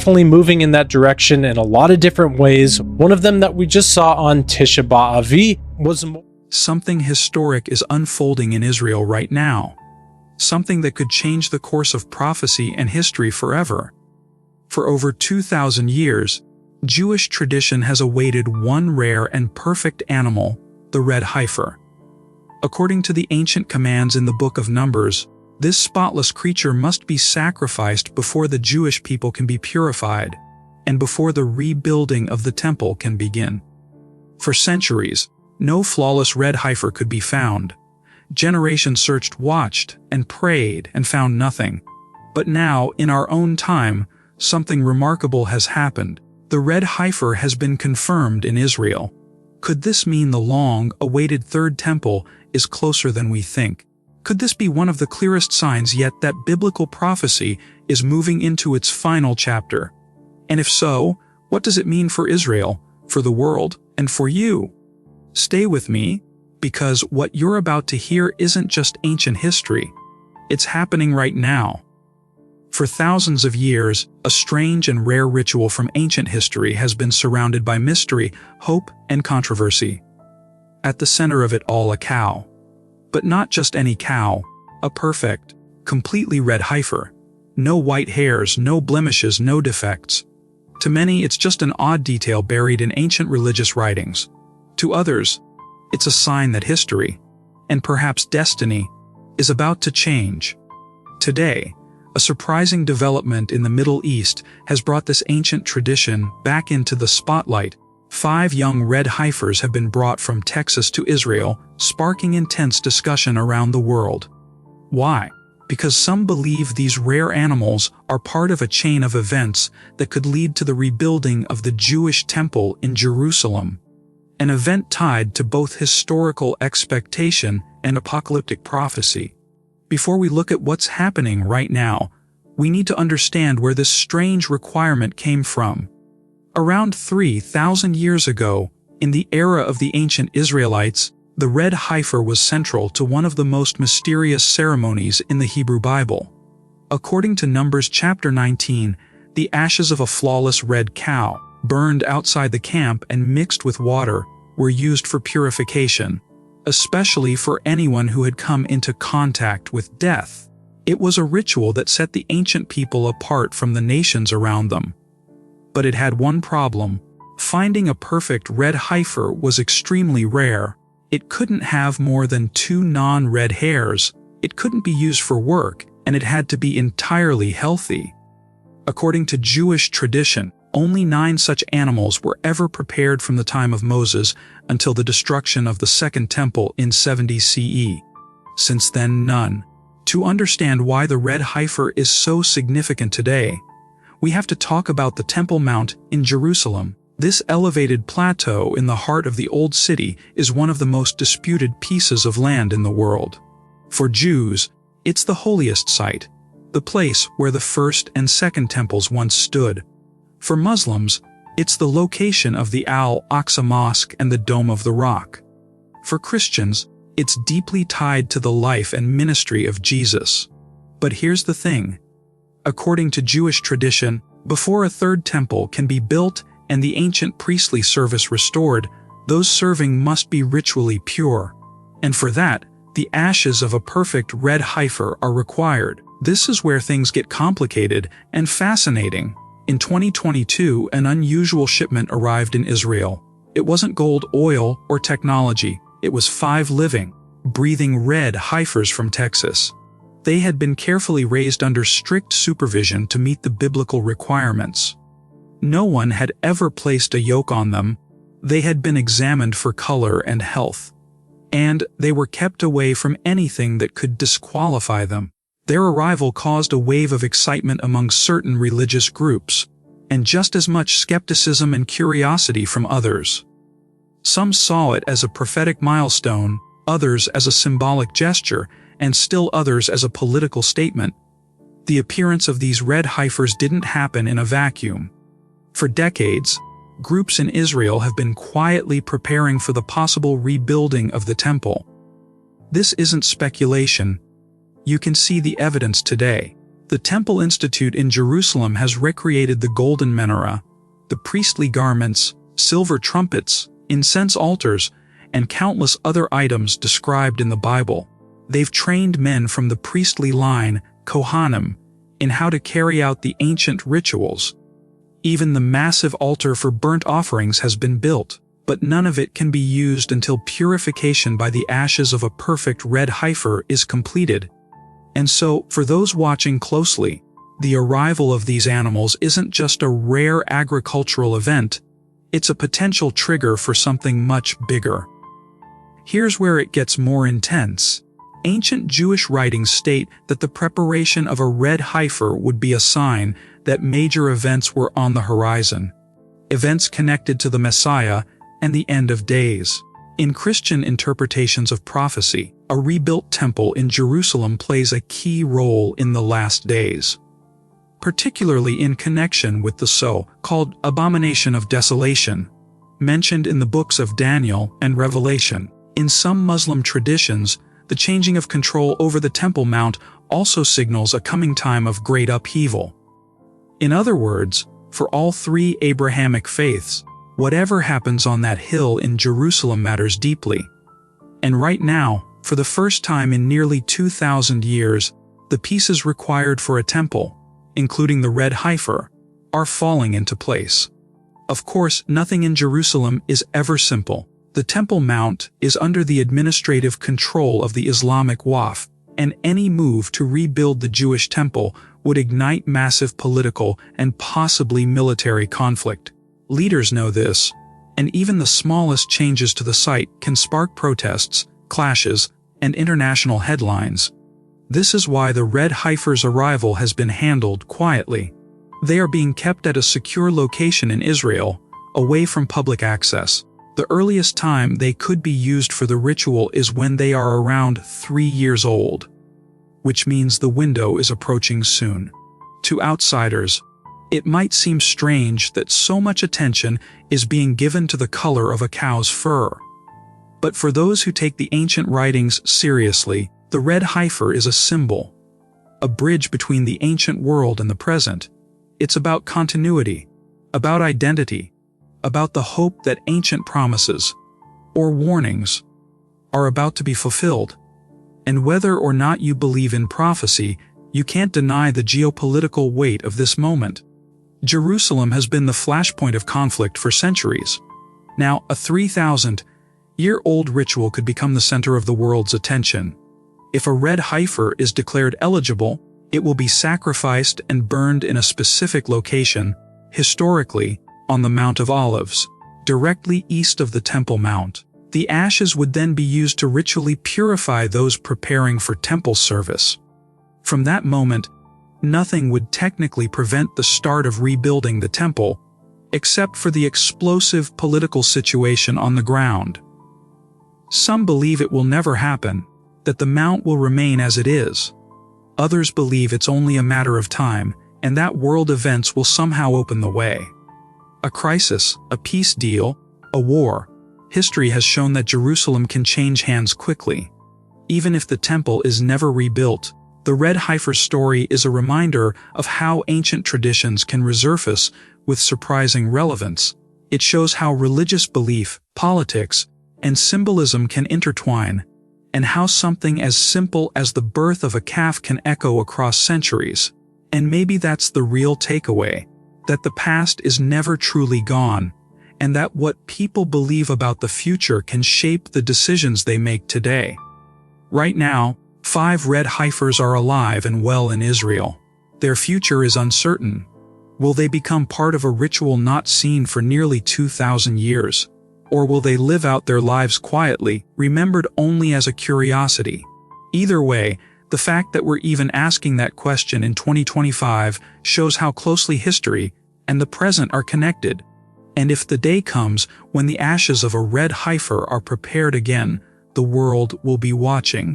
definitely moving in that direction in a lot of different ways. One of them that we just saw on Tisha B'Av was something historic is unfolding in Israel right now. Something that could change the course of prophecy and history forever. For over 2,000 years, Jewish tradition has awaited one rare and perfect animal, the red heifer. According to the ancient commands in the Book of Numbers, this spotless creature must be sacrificed before the Jewish people can be purified, and before the rebuilding of the temple can begin. For centuries, no flawless red heifer could be found. Generations searched, watched, and prayed and found nothing. But now, in our own time, something remarkable has happened. The red heifer has been confirmed in Israel. Could this mean the long-awaited Third Temple is closer than we think? Could this be one of the clearest signs yet that biblical prophecy is moving into its final chapter? And if so, what does it mean for Israel, for the world, and for you? Stay with me, because what you're about to hear isn't just ancient history. It's happening right now. For thousands of years, a strange and rare ritual from ancient history has been surrounded by mystery, hope, and controversy. At the center of it all, a cow. But not just any cow, a perfect, completely red heifer. No white hairs, no blemishes, no defects. To many, it's just an odd detail buried in ancient religious writings. To others, it's a sign that history, and perhaps destiny, is about to change. Today, a surprising development in the Middle East has brought this ancient tradition back into the spotlight. 5 young red heifers have been brought from Texas to Israel, sparking intense discussion around the world. Why? Because some believe these rare animals are part of a chain of events that could lead to the rebuilding of the Jewish temple in Jerusalem. An event tied to both historical expectation and apocalyptic prophecy. Before we look at what's happening right now, we need to understand where this strange requirement came from. Around 3,000 years ago, in the era of the ancient Israelites, the red heifer was central to one of the most mysterious ceremonies in the Hebrew Bible. According to Numbers chapter 19, the ashes of a flawless red cow, burned outside the camp and mixed with water, were used for purification, especially for anyone who had come into contact with death. It was a ritual that set the ancient people apart from the nations around them. But it had one problem. Finding a perfect red heifer was extremely rare. It couldn't have more than 2 non-red hairs, it couldn't be used for work, and it had to be entirely healthy. According to Jewish tradition, only 9 such animals were ever prepared from the time of Moses until the destruction of the Second Temple in 70 CE. Since then, none. To understand why the red heifer is so significant today, we have to talk about the Temple Mount in Jerusalem. This elevated plateau in the heart of the Old City is one of the most disputed pieces of land in the world. For Jews, it's the holiest site, the place where the First and Second Temples once stood. For Muslims, it's the location of the Al-Aqsa Mosque and the Dome of the Rock. For Christians, it's deeply tied to the life and ministry of Jesus. But here's the thing. According to Jewish tradition, before a third temple can be built and the ancient priestly service restored, those serving must be ritually pure. And for that, the ashes of a perfect red heifer are required. This is where things get complicated and fascinating. In 2022, an unusual shipment arrived in Israel. It wasn't gold, oil, or technology. It was 5 living, breathing red heifers from Texas. They had been carefully raised under strict supervision to meet the biblical requirements. No one had ever placed a yoke on them. They had been examined for color and health. And they were kept away from anything that could disqualify them. Their arrival caused a wave of excitement among certain religious groups, and just as much skepticism and curiosity from others. Some saw it as a prophetic milestone, others as a symbolic gesture, and still others as a political statement. The appearance of these red heifers didn't happen in a vacuum. For decades, groups in Israel have been quietly preparing for the possible rebuilding of the temple. This isn't speculation. You can see the evidence today. The Temple Institute in Jerusalem has recreated the golden menorah, the priestly garments, silver trumpets, incense altars, and countless other items described in the Bible. They've trained men from the priestly line, Kohanim, in how to carry out the ancient rituals. Even the massive altar for burnt offerings has been built, but none of it can be used until purification by the ashes of a perfect red heifer is completed. And so, for those watching closely, the arrival of these animals isn't just a rare agricultural event, it's a potential trigger for something much bigger. Here's where it gets more intense. Ancient Jewish writings state that the preparation of a red heifer would be a sign that major events were on the horizon. Events connected to the Messiah and the end of days. In Christian interpretations of prophecy, a rebuilt temple in Jerusalem plays a key role in the last days, particularly in connection with the so-called abomination of desolation, mentioned in the books of Daniel and Revelation. In some Muslim traditions, the changing of control over the Temple Mount also signals a coming time of great upheaval. In other words, for all three Abrahamic faiths, whatever happens on that hill in Jerusalem matters deeply. And right now, for the first time in nearly 2,000 years, the pieces required for a temple, including the red heifer, are falling into place. Of course, nothing in Jerusalem is ever simple. The Temple Mount is under the administrative control of the Islamic Waqf, and any move to rebuild the Jewish temple would ignite massive political and possibly military conflict. Leaders know this, and even the smallest changes to the site can spark protests, clashes, and international headlines. This is why the red heifer's arrival has been handled quietly. They are being kept at a secure location in Israel, away from public access. The earliest time they could be used for the ritual is when they are around 3 years old, which means the window is approaching soon. To outsiders, it might seem strange that so much attention is being given to the color of a cow's fur. But for those who take the ancient writings seriously, the red heifer is a symbol, a bridge between the ancient world and the present. It's about continuity, about identity, about the hope that ancient promises, or warnings, are about to be fulfilled. And whether or not you believe in prophecy, you can't deny the geopolitical weight of this moment. Jerusalem has been the flashpoint of conflict for centuries. Now, a 3,000-year-old ritual could become the center of the world's attention. If a red heifer is declared eligible, it will be sacrificed and burned in a specific location, historically, on the Mount of Olives, directly east of the Temple Mount. The ashes would then be used to ritually purify those preparing for temple service. From that moment, nothing would technically prevent the start of rebuilding the temple, except for the explosive political situation on the ground. Some believe it will never happen, that the mount will remain as it is. Others believe it's only a matter of time, and that world events will somehow open the way. A crisis, a peace deal, a war. History has shown that Jerusalem can change hands quickly. Even if the temple is never rebuilt, the red heifer's story is a reminder of how ancient traditions can resurface with surprising relevance. It shows how religious belief, politics, and symbolism can intertwine, and how something as simple as the birth of a calf can echo across centuries. And maybe that's the real takeaway, that the past is never truly gone, and that what people believe about the future can shape the decisions they make today. Right now, 5 red heifers are alive and well in Israel. Their future is uncertain. Will they become part of a ritual not seen for nearly 2,000 years? Or will they live out their lives quietly, remembered only as a curiosity? Either way, the fact that we're even asking that question in 2025 shows how closely history and the present are connected. And if the day comes when the ashes of a red heifer are prepared again, the world will be watching.